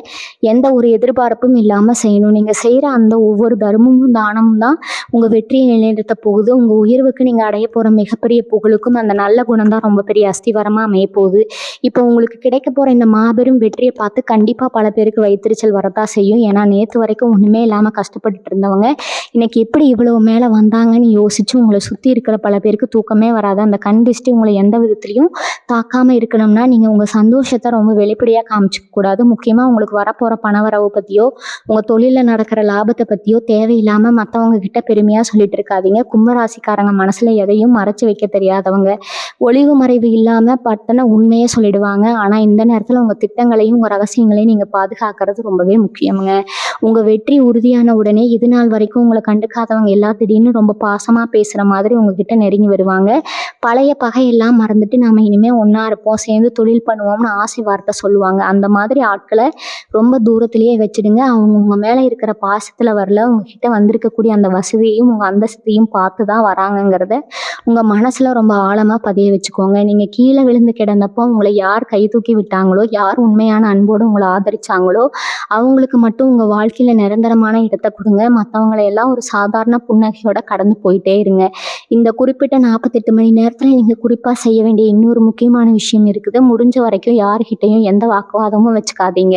எந்த ஒரு எதிர்பார்ப்பும் இல்லாமல் செய்யணும். நீங்கள் செய்கிற அந்த ஒவ்வொரு தர்மமும் தானமும் தான் உங்கள் வெற்றியை நிலைநிறுத்த போகுது. உங்கள் உயர்வுக்கு நீங்கள் அடைய போகிற மிகப்பெரிய புகழுக்கும் அந்த நல்ல நல்ல குணம் தான் ரொம்ப பெரிய அஸ்திவாரமாக அமைய போகுது. இப்போ உங்களுக்கு கிடைக்க போகிற இந்த மாபெரும் வெற்றியை பார்த்து கண்டிப்பாக பல பேருக்கு வயிற்றுச்சல் வரத்தான் செய்யும். ஏன்னா நேற்று வரைக்கும் ஒன்றுமே இல்லாமல் கஷ்டப்பட்டுட்டு இருந்தவங்க இன்னைக்கு எப்படி இவ்வளோ மேலே வந்தாங்கன்னு யோசிச்சு உங்களை சுற்றி இருக்கிற பல பேருக்கு தூக்கமே வராது. அந்த கண் திருஷ்டி உங்களை எந்த விதத்துலையும் தாக்காமல் இருக்கணும்னா நீங்கள் உங்கள் சந்தோஷத்தை ரொம்ப வெளிப்படையாக காமிச்சிக்க கூடாது. முக்கியமாக உங்களுக்கு வரப்போகிற பணவரவு பற்றியோ உங்கள் தொழிலில் நடக்கிற லாபத்தை பற்றியோ தேவையில்லாமல் மற்றவங்க கிட்ட பெருமையாக சொல்லிட்டு இருக்காதீங்க. கும்பராசிக்காரங்க மனசில் எதையும் மறைச்சு வைக்க தெரியாதவங்க, ஒளிவு மறைவு இல்லாமல் பட்டன உண்மையே சொல்லிடுவாங்க. ஆனால் இந்த நேரத்தில் உங்கள் திட்டங்களையும் உங்கள் ரகசியங்களையும் நீங்கள் பாதுகாக்கிறது ரொம்பவே முக்கியங்க. உங்கள் வெற்றி உறுதியான உடனே இது நாள் வரைக்கும் உங்களை கண்டுக்காதவங்க எல்லாம் திடீர்னு ரொம்ப பாசமாக பேசுகிற மாதிரி உங்ககிட்ட நெருங்கி வருவாங்க. பழைய பகையெல்லாம் மறந்துட்டு நாம் இனிமேல் ஒன்றா இருப்போம், சேர்ந்து தொழில் பண்ணுவோம்னு ஆசை வார்த்தை சொல்லுவாங்க. அந்த மாதிரி ஆட்களை ரொம்ப தூரத்திலேயே வச்சுடுங்க. அவங்க உங்கள் மேலே இருக்கிற பாசத்தில் வரல, உங்ககிட்ட வந்திருக்கக்கூடிய அந்த வசதியையும் உங்கள் அந்தஸ்தையும் பார்த்து தான் வராங்கங்கிறத உங்கள் மனசில் ரொம்ப ஆழமாக பதிய வச்சுக்கோங்க. நீங்கள் கீழே விழுந்து கிடந்தப்போ உங்களை யார் கை தூக்கி விட்டாங்களோ, யார் உண்மையான அன்போடு உங்களை ஆதரிச்சாங்களோ அவங்களுக்கு மட்டும் உங்கள் வாழ்க்கையில் நிரந்தரமான இடத்தை கொடுங்க. மற்றவங்களை எல்லாம் ஒரு சாதாரண புன்னகையோட கடந்து போயிட்டே இருங்க. இந்த குறிப்பிட்ட 48 மணி நேரத்தில் நீங்கள் குறிப்பாக செய்ய வேண்டிய இன்னொரு முக்கியமான விஷயம் இருக்குது. முடிஞ்ச வரைக்கும் யார்கிட்டையும் எந்த வாக்குவாதமும் வச்சுக்காதீங்க.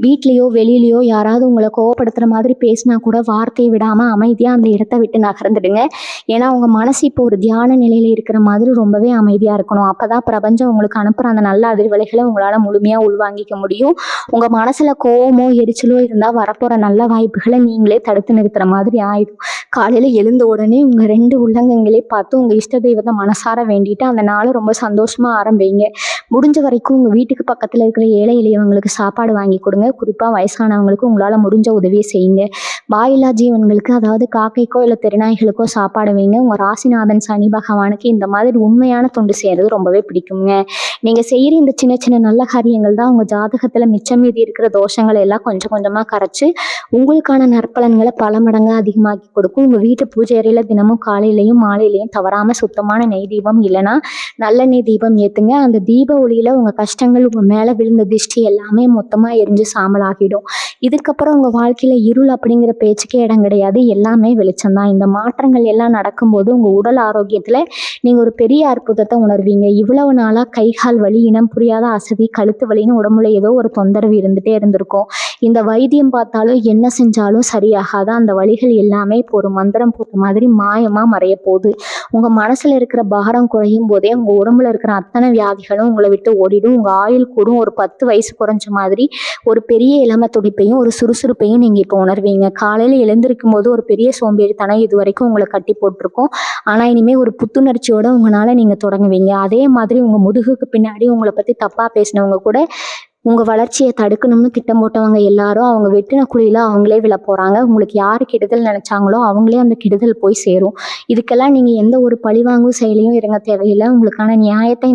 வீட்லேயோ வெளியிலையோ யாராவது உங்களை கோவப்படுத்துகிற மாதிரி பேசினா கூட வார்த்தையை விடாமல் அமைதியாக அந்த இடத்த விட்டு நகர்ந்துடுங்க. ஏன்னா உங்கள் மனசு இப்போ ஒரு தியான நிலையில் இருக்கிற மாதிரி ரொம்பவே அமைதியாக இருக்கணும். அப்போ தான் பிரபஞ்சம் உங்களுக்கு அனுப்புகிற அந்த நல்ல அதிர்வலைகளை உங்களால் முழுமையாக உள்வாங்கிக்க முடியும். உங்கள் மனசில் கோவமோ எரிச்சலோ இருந்தால் வரப்போகிற நல்ல வாய்ப்புகளை நீங்களே தடுத்து நிறுத்துகிற மாதிரி ஆயிடும். காலையில் எழுந்த உடனே உங்கள் 2 உள்ளங்கங்களே பார்த்து உங்கள் இஷ்ட தெய்வத்தை மனசார வேண்டிட்டு அந்த நாளை ரொம்ப சந்தோஷமாக ஆரம்பிங்க. முடிஞ்ச வரைக்கும் உங்கள் வீட்டுக்கு பக்கத்தில் இருக்கிற ஏழை எளியவங்களுக்கு சாப்பாடு வாங்கி கொடுங்க. குறிப்பாக வயசானவங்களுக்கு உங்களால் முடிஞ்ச உதவியை செய்யுங்க. வாயில்லா ஜீவன்களுக்கு, அதாவது காக்கைக்கோ இல்லை தெருநாய்களுக்கோ சாப்பாடு வைங்க. உங்கள் ராசிநாதன் சனி பகவானுக்கு இந்த மாதிரி உண்மையான தொண்டு செய்கிறது ரொம்பவே பிடிக்குங்க. நீங்கள் செய்கிற இந்த சின்ன சின்ன நல்ல காரியங்கள் தான் உங்கள் ஜாதகத்தில் மிச்சம் மீதி இருக்கிற தோஷங்களை எல்லாம் கொஞ்சம் கொஞ்சமாக கரைச்சி உங்களுக்கான நற்பலன்களை பல மடங்கு அதிகமாக்கி கொடுக்கும். உங்கள் வீட்டு பூஜை அறையில் தினமும் காலையிலையும் மாலையிலையும் தவறாமல் சுத்தமான நெய் தீபம் இல்லைன்னா நல்லெண்ணெய் தீபம் ஏற்றுங்க. அந்த தீப ஒளியில் உங்கள் கஷ்டங்கள், உங்கள் மேலே விழுந்த திஷ்டி எல்லாமே மொத்தமாக எரிஞ்சு சாம்பலாகிடும். இதுக்கப்புறம் உங்கள் வாழ்க்கையில் இருள் அப்படிங்கிற பேச்சுக்கே இடம் கிடையாது. எல்லாமே வெளிச்சம்தான். இந்த மாற்றங்கள் எல்லாம் நடக்கும்போது உங்கள் உடல் ஆரோக்கியத்தில் நீங்கள் ஒரு பெரிய அற்புதத்தை உணர்வீங்க. இவ்வளவு நாளாக கை கால் வலி, இனம் புரியாத அசதி, கழுத்து வலின்னு உடம்புல ஏதோ ஒரு தொந்தரவு இருந்துகிட்டே இருந்திருக்கும். இந்த வைத்தியம் பார்த்தாலும் என்ன செஞ்சாலும் சரியாகாத அந்த வலிகள் எல்லாமே இப்போ ஒரு மந்திரம் போட்ட மாதிரி மாயமாக மறைய போகுது. உங்கள் மனசில் இருக்கிற பாரம் குறையும் போதே உங்கள் உடம்புல இருக்கிற அத்தனை வியாதிகளும் உங்களை விட்டு ஓடிடும். உங்கள் ஆயுள் கூடும். ஒரு 10 வயசு குறைஞ்ச மாதிரி ஒரு பெரிய இளம துடிப்பையும் ஒரு சுறுசுறுப்பையும் நீங்கள் இப்போ உணர்வீங்க. காலையில் எழுந்திருக்கும் போது ஒரு பெரிய சோம்பேறித்தனம் இது வரைக்கும் உங்களை கட்டி போட்டிருக்கும். ஆனால் இனிமேல் ஒரு புத்துணர்ச்சியோட உங்களால் நீங்கள் தொடங்குவீங்க. அதே மாதிரி உங்கள் முதுகுக்கு பின்னாடி உங்களை பற்றி தப்பாக பேசினவங்க கூட உங்கள் வளர்ச்சியை தடுக்கணும்னு திட்டம் போட்டவங்க எல்லாரும் அவங்க வெட்டின குழியில் அவங்களே விழ போகிறாங்க. உங்களுக்கு யார் கெடுதல் நினச்சாங்களோ அவங்களே அந்த கெடுதல் போய் சேரும். இதுக்கெல்லாம் நீங்கள் எந்த ஒரு பழிவாங்கும் செயலையும் இறங்க தேவையில்லை. உங்களுக்கான நியாயத்தை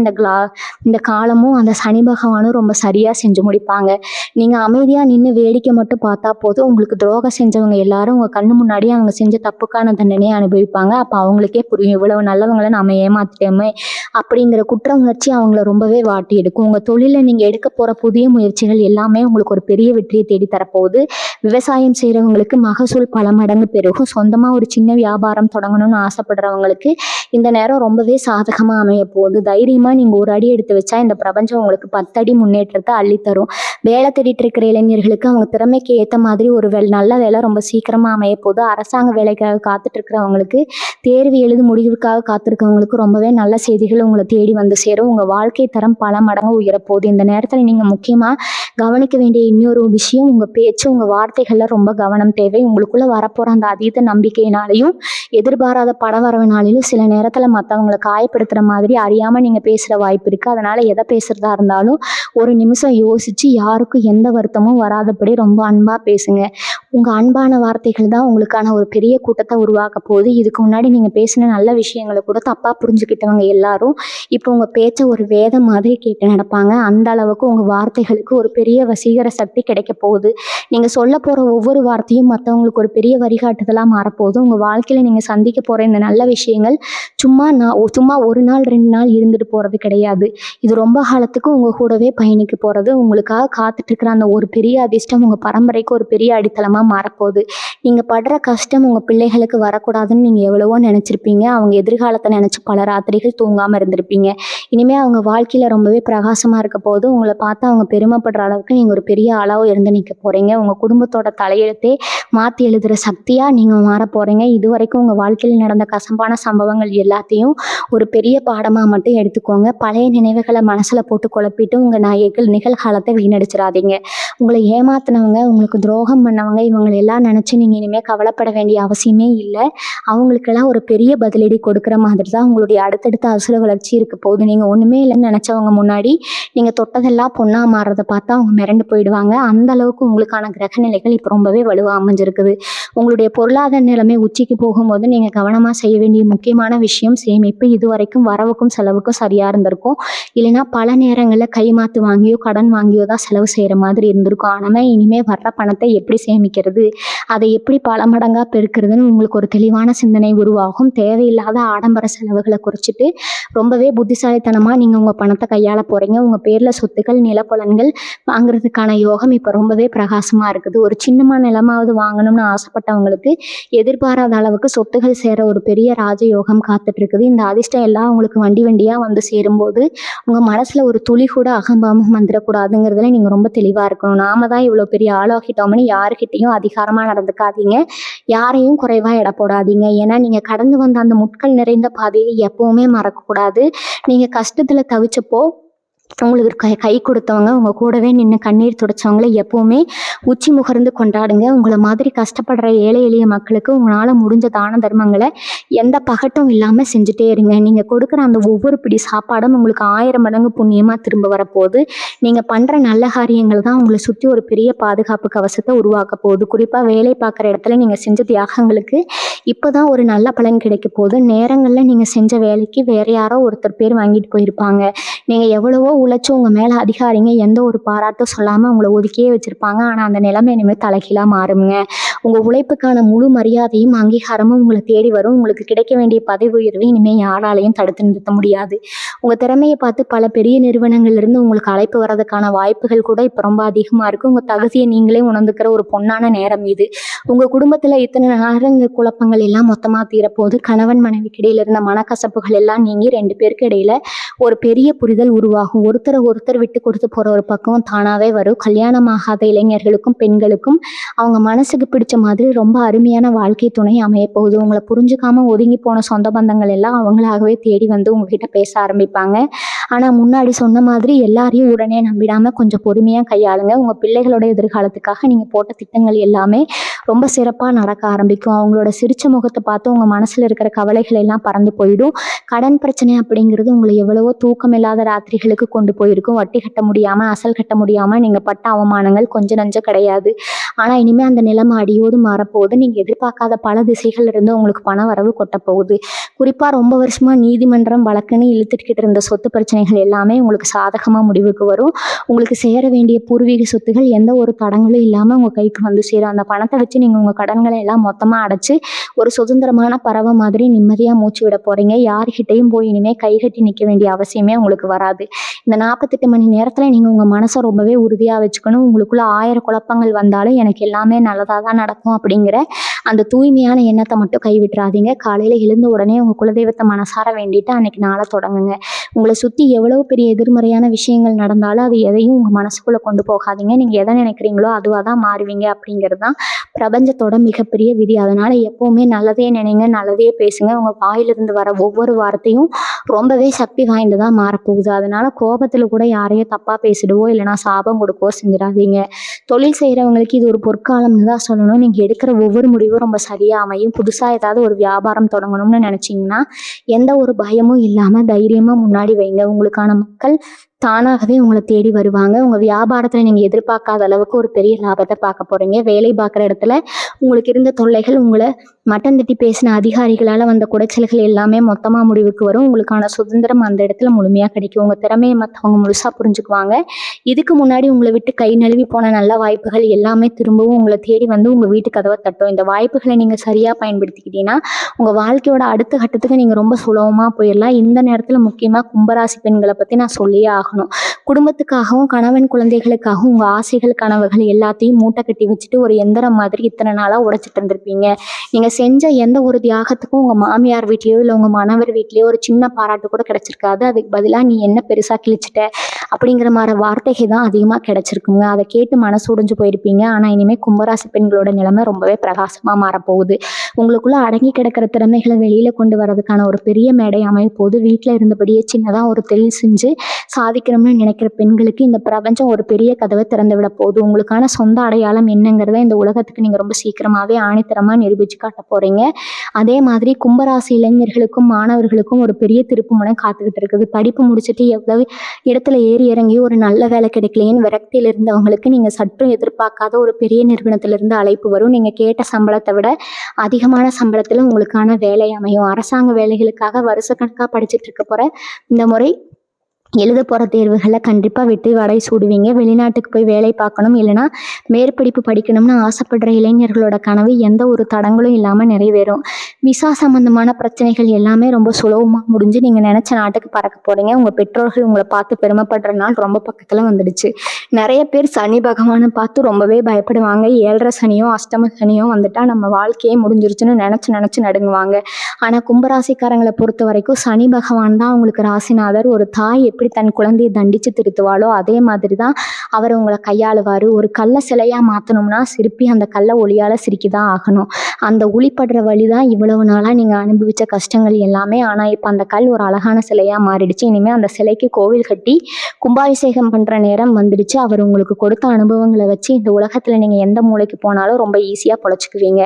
இந்த காலமும் அந்த சனி பகவானும் ரொம்ப சரியாக செஞ்சு முடிப்பாங்க. நீங்கள் அமைதியாக நின்று வேடிக்கை மட்டும் பார்த்தா போதும். உங்களுக்கு துரோகம் செஞ்சவங்க எல்லாரும் உங்கள் கண்ணு முன்னாடி அவங்க செஞ்ச தப்புக்கான தண்டனையை அனுபவிப்பாங்க. அப்போ அவங்களுக்கே புரியும், இவ்வளவு நல்லவங்களை நம்ம ஏமாத்திட்டோமே அப்படிங்கிற குற்ற உணர்ச்சி அவங்கள ரொம்பவே வாட்டி எடுக்கும். உங்கள் தொழிலில் நீங்கள் எடுக்க போகிற புதிய முயற்சிகள் எல்லாமே உங்களுக்கு ஒரு பெரிய வெற்றியை தேடி தரப்போகுது. விவசாயம் செய்கிறவங்களுக்கு மகசூல் பல மடங்கு பெருகும். சொந்தமாக ஒரு சின்ன வியாபாரம் தொடங்கணும்னு ஆசைப்படுறவங்களுக்கு இந்த நேரம் ரொம்பவே சாதகமாக அமைய போகுது. தைரியமாக நீங்கள் ஒரு அடி எடுத்து வச்சா இந்த பிரபஞ்சம் உங்களுக்கு 10 அடி முன்னேற்றத்தை அள்ளித்தரும். வேலை தேடிட்டு இருக்கிற இளைஞர்களுக்கு அவங்க திறமைக்கு ஏற்ற மாதிரி ஒரு நல்ல வேலை ரொம்ப சீக்கிரமாக அமைய போகுது. அரசாங்க வேலைக்காக காத்துட்டு இருக்கிறவங்களுக்கு, தேர்வு எழுதி முடிவுக்காக காத்திருக்கவங்களுக்கு ரொம்பவே நல்ல செய்திகள் உங்களை தேடி வந்து சேரும். உங்கள் வாழ்க்கை தரம் பல மடங்கு உயரப்போகுது. இந்த நேரத்தில் நீங்கள் முக்கியமாக கவனிக்க வேண்டிய இன்னொரு விஷயம், உங்கள் பேச்சு, உங்கள் வார்த்தைகளில் ரொம்ப கவனம் தேவை. உங்களுக்குள்ளே வரப்போகிற அந்த அதீத நம்பிக்கையினாலையும் எதிர்பாராத படம் வரவினாலும் சில நேரத்தில் மற்றவங்களை காயப்படுத்துகிற மாதிரி அறியாமல் நீங்கள் பேசுகிற வாய்ப்பு இருக்குது. அதனால் எதை பேசுகிறதா இருந்தாலும் ஒரு நிமிஷம் யோசித்து யாருக்கும் எந்த வருத்தமும் வராதபடி ரொம்ப அன்பாக பேசுங்க. உங்கள் அன்பான வார்த்தைகள் தான் உங்களுக்கான ஒரு பெரிய கூட்டத்தை உருவாக்க போகுது. இதுக்கு முன்னாடி நீங்கள் பேசின நல்ல விஷயங்களை கூட தப்பாக புரிஞ்சுக்கிட்டவங்க எல்லாரும் இப்போ உங்கள் பேச்சை ஒரு வேதம் மாதிரி கேட்டு நடப்பாங்க. அந்த அளவுக்கு உங்கள் வார்த்தைகளுக்கு ஒரு பெரிய வசீகர சக்தி கிடைக்க போகுது. நீங்கள் சொல்ல போகிற ஒவ்வொரு வார்த்தையும் மற்றவங்களுக்கு ஒரு பெரிய வழிகாட்டுதலாக மாறப்போகுது. உங்கள் வாழ்க்கையில் நீங்கள் சந்திக்க போகிற இந்த நல்ல விஷயங்கள் சும்மா 1 நாள் 2 நாள் இருந்துட்டு போகிறது கிடையாது. இது ரொம்ப காலத்துக்கு உங்கள் கூடவே பயணிக்க போகிறது. உங்களுக்காக காத்துட்டு இருக்கிற அந்த ஒரு பெரிய அதிர்ஷ்டம் உங்கள் பரம்பரைக்கு ஒரு பெரிய அடித்தளமாக காலமாக மாறப்போகுது. நீங்கள் படுற கஷ்டம் உங்கள் பிள்ளைகளுக்கு வரக்கூடாதுன்னு நீங்கள் எவ்வளவோ நினச்சிருப்பீங்க. அவங்க எதிர்காலத்தை நினச்சி பல ராத்திரிகள் தூங்காமல் இருந்திருப்பீங்க. இனிமேல் அவங்க வாழ்க்கையில் ரொம்பவே பிரகாசமாக இருக்க போது. உங்களை பார்த்து அவங்க பெருமைப்படுற அளவுக்கு நீங்கள் ஒரு பெரிய ஆளாக இருந்து நிற்க போகிறீங்க. உங்கள் குடும்பத்தோட தலையெழுத்தே மாற்றி எழுதுகிற சக்தியாக நீங்கள் மாற போகிறீங்க. இது வரைக்கும் உங்கள் வாழ்க்கையில் நடந்த கசப்பான சம்பவங்கள் எல்லாத்தையும் ஒரு பெரிய பாடமாக மட்டும் எடுத்துக்கோங்க. பழைய நினைவுகளை மனசில் போட்டு குழப்பிட்டு உங்கள் நிகழ்காலத்தை வீணடிச்சிடாதீங்க. உங்களை ஏமாத்தினவங்க, உங்களுக்கு துரோகம் பண்ணவங்க, இவங்களெல்லாம் நினச்சி நீங்கள் இனிமேல் கவலைப்பட வேண்டிய அவசியமே இல்லை. அவங்களுக்கெல்லாம் ஒரு பெரிய பதிலடி கொடுக்குற மாதிரி தான் உங்களுடைய அடுத்தடுத்த அசுர வளர்ச்சி இருக்க போகுது. நீங்கள் ஒன்றுமே இல்லைன்னு நினச்சவங்க முன்னாடி நீங்கள் தொட்டதெல்லாம் பொண்ணாக மாறுறதை பார்த்தா அவங்க மிரண்டு போயிடுவாங்க. அந்த அளவுக்கு உங்களுக்கான கிரக நிலைகள் இப்போ ரொம்பவே வலுவாக அமைஞ்சிருக்குது. உங்களுடைய பொருளாதார நிலைமை உச்சிக்கு போகும்போது நீங்கள் கவனமாக செய்ய வேண்டிய முக்கியமான விஷயம் சேமிப்பு. இது வரைக்கும் வரவுக்கும் செலவுக்கும் சரியாக இருந்திருக்கும். இல்லைன்னா பல நேரங்களில் கைமாத்து வாங்கியோ கடன் வாங்கியோ தான் செலவு செய்கிற மாதிரி இருந்திருக்கும். ஆனால் இனிமேல் வர்ற பணத்தை எப்படி சேமிக்கிறது, அதை எப்படி பல மடங்காக பெருக்கிறதுன்னு உங்களுக்கு ஒரு தெளிவான சிந்தனை உருவாகும். தேவையில்லாத ஆடம்பர செலவுகளை குறைச்சிட்டு ரொம்பவே புத்திசாலித்தனமாக நீங்கள் உங்கள் பணத்தை கையாள போகிறீங்க. உங்கள் பேரில் சொத்துக்கள் நிலப்புலன்கள் வாங்குறதுக்கான யோகம் இப்போ ரொம்பவே பிரகாசமாக இருக்குது. ஒரு சின்னமாக நிலமாவது வாங்கணும்னு ஆசைப்பட்டவங்களுக்கு எதிர்பாராத அளவுக்கு சொத்துகள் சேர ஒரு பெரிய ராஜயோகம் காத்துட்டு இருக்குது. இந்த அதிர்ஷ்டம் எல்லாம் உங்களுக்கு வண்டியாக வந்து சேரும்போது உங்கள் மனசில் ஒரு துளி கூட அகம்பாவம் வந்துடக்கூடாதுங்கிறதுல நீங்கள் ரொம்ப தெளிவாக இருக்கணும். நாம தான் இவ்வளோ பெரிய ஆளாகிட்டோம்னு யாருக்கிட்டையும் அதிகாரமாக நடந்துக்காதீங்க. யாரையும் குறைவாக எடை போடாதீங்க. ஏன்னா நீங்கள் கடந்து வந்த அந்த முட்கள் நிறைந்த பாதையை எப்பவுமே மறக்கக்கூடாது. நீங்கள் கஷ்டத்தில் தவிச்சப்போ உங்களுக்கு கை கொடுத்தவங்க, உங்கள் கூடவே நின்று கண்ணீர் துடைச்சவங்களை எப்போவுமே உச்சி முகர்ந்து கொண்டாடுங்க. உங்களை மாதிரி கஷ்டப்படுற ஏழை எளிய மக்களுக்கு உங்களால் முடிஞ்ச தான தர்மங்களை எந்த பகட்டும் இல்லாமல் செஞ்சுட்டே இருங்க. நீங்கள் கொடுக்குற அந்த ஒவ்வொரு பிடி சாப்பாடும் உங்களுக்கு 1000 மடங்கு புண்ணியமாக திரும்ப வரப்போகுது. நீங்கள் பண்ணுற நல்ல காரியங்கள் தான் உங்களை சுற்றி ஒரு பெரிய பாதுகாப்பு கவசத்தை உருவாக்க போகுது. குறிப்பாக வேலை பார்க்குற இடத்துல நீங்கள் செஞ்ச தியாகங்களுக்கு இப்போ தான் ஒரு நல்ல பலன் கிடைக்க போகுது. நேரங்களில் நீங்கள் செஞ்ச வேலைக்கு வேறு யாரோ ஒருத்தர் பேர் வாங்கிட்டு போயிருப்பாங்க. நீங்கள் எவ்வளவோ உழைச்சி உங்கள் மேலே அதிகாரிங்க எந்த ஒரு பாராட்டும் சொல்லாமல் உங்களை ஒதுக்கியே வச்சுருப்பாங்க. ஆனால் அந்த நிலைமை இனிமேல் தலைகீழாக மாறுங்க. உங்கள் உழைப்புக்கான முழு மரியாதையும் அங்கீகாரமும் உங்களை தேடி வரும். உங்களுக்கு கிடைக்க வேண்டிய பதவி உயர்வு இனிமேல் யாராலையும் தடுத்து நிறுத்த முடியாது. உங்கள் திறமையை பார்த்து பல பெரிய நிறுவனங்கள்லேருந்து உங்களுக்கு அழைப்பு வர்றதுக்கான வாய்ப்புகள் கூட இப்போ ரொம்ப அதிகமாக இருக்குது. உங்கள் தகுதியை நீங்களே உணர்ந்துக்கிற ஒரு பொன்னான நேரம் இது. உங்கள் குடும்பத்தில் இத்தனை நேரங்கள் குழப்பங்கள் எல்லாம் மொத்தமாக தீரப்போகுது. கணவன் மனைவிக்கு இடையில இருந்த மனக்கசப்புகள் எல்லாம் நீங்கி 2 பேருக்கு இடையில ஒரு பெரிய புரிதல் உருவாகும். ஒருத்தர் விட்டு கொடுத்து போகிற ஒரு பக்கம் தானாகவே வரும். கல்யாணமாகாத இளைஞர்களுக்கும் பெண்களுக்கும் அவங்க மனசுக்கு பிடிச்ச மாதிரி ரொம்ப அருமையான வாழ்க்கை துணை அமைய போகுது. உங்களை புரிஞ்சுக்காம ஒதுங்கி போன சொந்த பந்தங்கள் எல்லாம் அவங்களாகவே தேடி வந்து உங்ககிட்ட பேச ஆரம்பிப்பாங்க. ஆனால் முன்னாடி சொன்ன மாதிரி எல்லாரையும் உடனே நம்பிடாமல் கொஞ்சம் பொறுமையாக கையாளுங்க. உங்கள் பிள்ளைகளோட எதிர்காலத்துக்காக நீங்கள் போட்ட திட்டங்கள் எல்லாமே ரொம்ப சிறப்பாக நடக்க ஆரம்பிக்கும். அவங்களோட சிரிச்ச முகத்தை பார்த்து உங்கள் மனசில் இருக்கிற கவலைகள் எல்லாம் பறந்து போயிடும். கடன் பிரச்சனை அப்படிங்கிறது உங்களை எவ்வளவோ தூக்கம் இல்லாத ராத்திரிகளுக்கு கொண்டு போயிருக்கும். வட்டி கட்ட முடியாமல், அசல் கட்ட முடியாமல் நீங்கள் பட்ட அவமானங்கள் கொஞ்சம் நஞ்சம் கிடையாது. ஆனால் இனிமேல் அந்த நிலைமை அடியோடு மாறப்போகுது. நீங்கள் எதிர்பார்க்காத பல திசைகள் இருந்து உங்களுக்கு பண வரவு கொட்ட போகுது. குறிப்பாக ரொம்ப வருஷமாக நீதிமன்றம் வழக்குன்னு இழுத்துக்கிட்டு இருந்த சொத்து பிரச்சனைகள் எல்லாமே உங்களுக்கு சாதகமாக முடிவுக்கு வரும். உங்களுக்கு சேர வேண்டிய பூர்வீக சொத்துகள் எந்த ஒரு தடங்களும் இல்லாமல் உங்கள் கைக்கு வந்து சேரும். அந்த பணத்தை வச்சு நீங்கள் உங்கள் கடன்களை எல்லாம் மொத்தமாக அடைச்சி ஒரு சுதந்திரமான பறவை மாதிரி நிம்மதியாக மூச்சு விட போகிறீங்க. யார்கிட்டையும் போய் இனிமேல் கைகட்டி நிற்க வேண்டிய அவசியமே உங்களுக்கு வராது. இந்த 48 மணி நேரத்தில் நீங்கள் உங்கள் மனசை ரொம்பவே உறுதியாக வச்சுக்கணும். உங்களுக்குள்ள 1000 குழப்பங்கள் வந்தாலும் எனக்கு எல்லாமே நல்லதாக தான் நடக்கும் அப்படிங்கிற அந்த தூய்மையான எண்ணத்தை மட்டும் கைவிட்டுறாதீங்க. காலையில் எழுந்த உடனே உங்கள் குலதெய்வத்தை மனசார வேண்டிட்டு அன்னைக்கு நாளை தொடங்குங்க. உங்களை சுற்றி எவ்வளவு பெரிய எதிர்மறையான விஷயங்கள் நடந்தாலும் அது எதையும் உங்கள் மனசுக்குள்ளே கொண்டு போகாதீங்க. நீங்கள் எதை நினைக்கிறீங்களோ அதுவாக தான் மாறுவீங்க அப்படிங்கிறது தான் பிரபஞ்சத்தோட மிகப்பெரிய விதி. அதனால் எப்போவுமே நல்லதே நினைங்க, நல்லதே பேசுங்க. உங்கள் வாயிலிருந்து வர ஒவ்வொரு வார்த்தையும் ரொம்பவே சக்தி வாய்ந்ததாக மாறப்போகுது. அதனால் கோபத்தில் கூட யாரையும் தப்பாக பேசிடுவோ இல்லைனா சாபம் கொடுக்கவோ செஞ்சிடாதீங்க. தொழில் செய்கிறவங்களுக்கு இது ஒரு பொற்காலம்னு தான் சொல்லணும். நீங்கள் எடுக்கிற ஒவ்வொரு முடிவும் ரொம்ப சரியாக அமையும். புதுசாக ஏதாவது ஒரு வியாபாரம் தொடங்கணும்னு நினச்சிங்கன்னா எந்த ஒரு பயமும் இல்லாமல் தைரியமாக முன்னாடி வைங்க. உங்களுக்கான மக்கள் தானாகவே உங்களை தேடி வருவாங்க. உங்கள் வியாபாரத்தில் நீங்கள் எதிர்பார்க்காத அளவுக்கு ஒரு பெரிய லாபத்தை பார்க்க போகிறீங்க. வேலை பார்க்குற இடத்துல உங்களுக்கு இருந்த தொல்லைகள், உங்களை மட்டம் தட்டி பேசின அதிகாரிகளால் வந்த குடைச்சல்கள் எல்லாமே மொத்தமாக முடிவுக்கு வரும். உங்களுக்கான சுதந்திரம் அந்த இடத்துல முழுமையாக கிடைக்கும். உங்கள் திறமையை மற்றவங்க முழுசாக புரிஞ்சுக்குவாங்க. இதுக்கு முன்னாடி உங்களை விட்டு கை நழுவி போன நல்ல வாய்ப்புகள் எல்லாமே திரும்பவும் உங்களை தேடி வந்து உங்கள் வீட்டு கதவை தட்டும். இந்த வாய்ப்புகளை நீங்கள் சரியாக பயன்படுத்திக்கிட்டீங்கன்னா உங்கள் வாழ்க்கையோட அடுத்த கட்டத்துக்கு நீங்கள் ரொம்ப சுலபமாக போயிடலாம். இந்த நேரத்தில் முக்கியமாக கும்பராசி பெண்களை பற்றி நான் சொல்லியே ஆகணும். ஆகணும். குடும்பத்துக்காகவும் கணவன் குழந்தைகளுக்காகவும் உங்கள் ஆசைகள் கனவுகள் எல்லாத்தையும் மூட்டை கட்டி வச்சுட்டு ஒரு எந்திரம் மாதிரி இத்தனை நாளாக உடைச்சிட்டு இருந்திருப்பீங்க. நீங்கள் செஞ்ச எந்த ஒரு தியாகத்துக்கும் உங்கள் மாமியார் வீட்லேயோ இல்லை உங்கள் மணவர் வீட்லேயோ ஒரு சின்ன பாராட்டு கூட கிடைச்சிருக்காது. அதுக்கு பதிலாக நீ என்ன பெருசாக கிழிச்சிட்ட அப்படிங்கிற மாதிரி வார்த்தைகள் தான் அதிகமாக கிடைச்சிருக்குங்க. அதை கேட்டு மனசு உடைஞ்சு போயிருப்பீங்க. ஆனால் இனிமேல் கும்பராசி பெண்களோட நிலைமை ரொம்பவே பிரகாசமாக மாறப்போகுது. உங்களுக்குள்ள அடங்கி கிடக்கிற திறமைகளை வெளியில் கொண்டு வரதுக்கான ஒரு பெரிய மேடை அமைய போது வீட்டில் இருந்தபடியே சின்னதாக ஒரு தொழில் செஞ்சு சாதிக்கணும்னு நினைக்கிற பெண்களுக்கு இந்த பிரபஞ்சம் ஒரு பெரிய கதவை திறந்து விட போகுது. உங்களுக்கான சொந்த அடையாளம் என்னங்கிறத இந்த உலகத்துக்கு நீங்கள் ரொம்ப சீக்கிரமாகவே ஆணித்தரமாக நிரூபித்து காட்ட போகிறீங்க. அதே மாதிரி கும்பராசி இளைஞர்களுக்கும் மாணவர்களுக்கும் ஒரு பெரிய திருப்புமுனை காத்துக்கிட்டு இருக்குது. படிப்பு முடிச்சுட்டு எவ்வளவு இடத்துல ஏறி இறங்கி ஒரு நல்ல வேலை கிடைக்கலையேன்னு விரக்தியில் இருந்தவங்களுக்கு நீங்கள் சற்றும் எதிர்பார்க்காத ஒரு பெரிய நிறுவனத்திலிருந்து அழைப்பு வரும். நீங்கள் கேட்ட சம்பளத்தை விட அதிகமான சம்பளத்தில் உங்களுக்கான வேலை அமையும். அரசாங்க வேலைகளுக்காக வருஷக்கணக்காக படிச்சுட்டு இருக்க போகிற இந்த முறை எழுத போகிற தேர்வுகளில் கண்டிப்பாக வெற்றி வாடை சூடுவீங்க. வெளிநாட்டுக்கு போய் வேலை பார்க்கணும் இல்லைனா மேற்படிப்பு படிக்கணும்னு ஆசைப்படுற இளைஞர்களோட கனவு எந்த ஒரு தடங்களும் இல்லாமல் நிறைவேறும். விசா சம்மந்தமான பிரச்சனைகள் எல்லாமே ரொம்ப சுலபமாக முடிஞ்சு நீங்கள் நினச்ச நாட்டுக்கு பறக்க போகிறீங்க. உங்கள் பெற்றோர்கள் உங்களை பார்த்து பெருமைப்படுற நாள் ரொம்ப பக்கத்தில் வந்துடுச்சு. நிறைய பேர் சனி பகவானை பார்த்து ரொம்பவே பயப்படுவாங்க. 7.5 சனியோ அஷ்டம சனியோ வந்துட்டால் நம்ம வாழ்க்கையே முடிஞ்சிருச்சுன்னு நினச்சி நடுங்குவாங்க. ஆனால் கும்பராசிக்காரங்களை பொறுத்த வரைக்கும் சனி பகவான் தான் உங்களுக்கு ராசிநாதர். ஒரு தாய் எப்படி தன் குழந்தையை தண்டித்து திருத்துவாளோ அதே மாதிரி தான் அவர் உங்களை கையாளுவார். ஒரு கல்லை சிலையாக மாற்றணும்னா சிற்பி அந்த கல்லை ஒளியால் சிரிக்கி தான் ஆகணும். அந்த ஒளிப்படுற வழி தான் இவ்வளவு நாளாக நீங்கள் அனுபவித்த கஷ்டங்கள் எல்லாமே. ஆனால் இப்போ அந்த கல் ஒரு அழகான சிலையாக மாறிடுச்சு. இனிமேல் அந்த சிலைக்கு கோவில் கட்டி கும்பாபிஷேகம் பண்ணுற நேரம் வந்துடுச்சு. அவர் உங்களுக்கு கொடுத்த அனுபவங்களை வச்சு இந்த உலகத்தில் நீங்கள் எந்த மூலைக்கு போனாலும் ரொம்ப ஈஸியாக பொழைச்சிக்குவீங்க.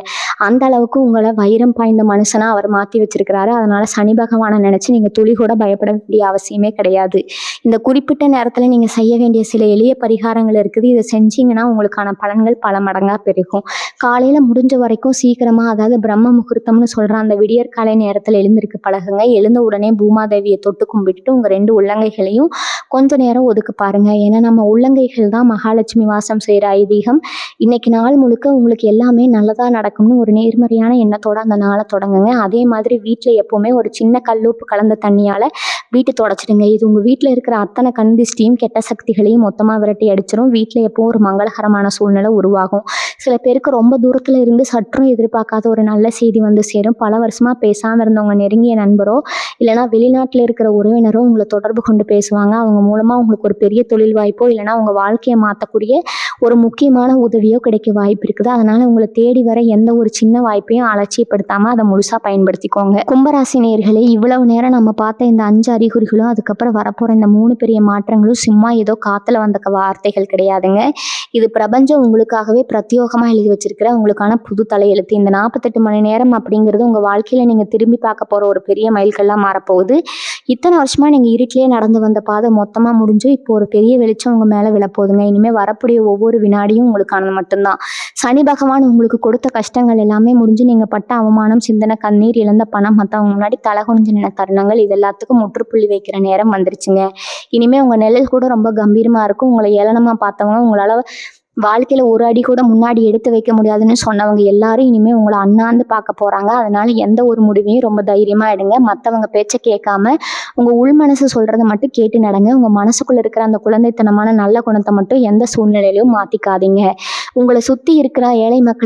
அந்த அளவுக்கு உங்களை வைரம் பாய்ந்த மனுஷனாக அவர் மாற்றி வச்சிருக்கிறாரு. அதனால் சனி பகவானை நினச்சி நீங்கள் துளி கூட பயப்பட வேண்டிய அவசியமே கிடையாது. இந்த குறிப்பிட்ட நேரத்தில் நீங்கள் செய்ய வேண்டிய சில எளிய பரிகாரங்கள் இருக்குது. இதை செஞ்சீங்கன்னா உங்களுக்கான பலன்கள் பல மடங்காக பெருகும். காலையில் முடிஞ்ச வரைக்கும் சீக்கிரமாக, அதாவது பிரம்ம முகூர்த்தம்னு சொல்கிற அந்த விடியற்காலை நேரத்தில் எழுந்திருக்க பழகுங்க. எழுந்த உடனே பூமாதேவியை தொட்டு கும்பிட்டுட்டு உங்கள் 2 உள்ளங்கைகளையும் கொஞ்ச நேரம் ஒதுக்க பாருங்கள். ஏன்னா நம்ம உள்ளங்கைகள் தான் மகாலட்சுமி வாசம் செய்கிற ஐதீகம். இன்னைக்கு நாள் முழுக்க உங்களுக்கு எல்லாமே நல்லதாக நடக்கும்னு ஒரு நேர்மறையான எண்ணத்தோடு அந்த நாளை தொடங்குங்க. அதே மாதிரி வீட்டில் எப்போவுமே ஒரு சின்ன கல்லுப்பு கலந்த தண்ணியால் வீட்டை தொடச்சிடுங்க. இது உங்கள் வீட்டில் இருக்கிற அத்தனை கந்திஷ்டியும் கெட்ட சக்திகளையும் மொத்தமாக விரட்டி அடிச்சிடும். வீட்டில் எப்போ ஒரு மங்களகரமான சூழ்நிலை உருவாகும். சில பேருக்கு ரொம்ப தூரத்தில் இருந்து சற்றும் எதிர்பார்க்காத ஒரு நல்ல செய்தி வந்து சேரும். பல வருஷமாக பேசாமல் இருந்தவங்க நெருங்கிய நண்பரோ இல்லைனா வெளிநாட்டில் இருக்கிற உறவினரோ உங்களை தொடர்பு கொண்டு பேசுவாங்க. அவங்க மூலமாக உங்களுக்கு ஒரு பெரிய தொழில் வாய்ப்போ இல்லைனா உங்கள் வாழ்க்கையை மாற்றக்கூடிய ஒரு முக்கியமான உதவியோ கிடைக்க வாய்ப்பு இருக்குது. அதனால் உங்களை தேடி வர எந்த ஒரு சின்ன வாய்ப்பையும் அலட்சியப்படுத்தாமல் அதை முழுசாக பயன்படுத்திக்கோங்க. கும்பராசி நேயர்களே, இவ்வளவு நேரம் நம்ம பார்த்த இந்த 5 அறிகுறிகளும் அதுக்கப்புறம் வரப்போகிற இந்த 3 பெரிய மாற்றங்களும் சும்மா ஏதோ காற்றுல வந்த வார்த்தைகள் கிடையாதுங்க. இது பிரபஞ்சம் உங்களுக்காகவே பிரத்யோகமாக எழுதி வச்சிருக்கிற உங்களுக்கான புது தலையெழுத்து. இந்த 48 மணி நேரம் அப்படிங்கிறது உங்கள் வாழ்க்கையில் நீங்கள் திரும்பி பார்க்க போகிற ஒரு பெரிய மைல்கல்லாக மாறப்போகுது. இத்தனை வருஷமாக நீங்கள் இருட்டிலே நடந்து வந்த பாதை மொத்தமாக முடிஞ்சு இப்போ ஒரு பெரிய வெளிச்சம் உங்கள் மேலே விழப்போகுதுங்க. இனிமேல் வரக்கூடிய ஒவ்வொரு வினாடியும் உங்களுக்கானது மட்டும்தான். சனி பகவான் உங்களுக்கு கொடுத்த கஷ்டங்கள் எல்லாமே முடிஞ்சு நீங்கள் பட்ட அவமானம், சிந்தனை, கண்ணீர், இழந்த பணம், மற்றவங்க முன்னாடி தலை குனிஞ்சு நின்ன தருணங்கள் இது எல்லாத்துக்கும் முற்றுப்புள்ளி வைக்கிற நேரம் வந்துருச்சுங்க. இனிமேல் உங்கள் நிழல் கூட ரொம்ப கம்பீரமாக இருக்கும். உங்களை ஏளனமாக பார்த்தவங்க, உங்களால் வாழ்க்கையில் ஒரு அடி கூட முன்னாடி எடுத்து வைக்க முடியாதுன்னு சொன்னவங்க எல்லாரும் இனிமேல் உங்களை அண்ணாந்து பார்க்க போகிறாங்க. அதனால் எந்த ஒரு முடிவையும் ரொம்ப தைரியமாக எடுங்க. மற்றவங்க பேச்சை கேட்காம உங்கள் உள் மனசு சொல்கிறத மட்டும் கேட்டு நடங்க. உங்கள் மனசுக்குள்ளே இருக்கிற அந்த குழந்தைத்தனமான நல்ல குணத்தை மட்டும் எந்த சூழ்நிலையிலையும் மாற்றிக்காதீங்க. உங்களை சுற்றி இருக்கிற ஏழை மக்கள்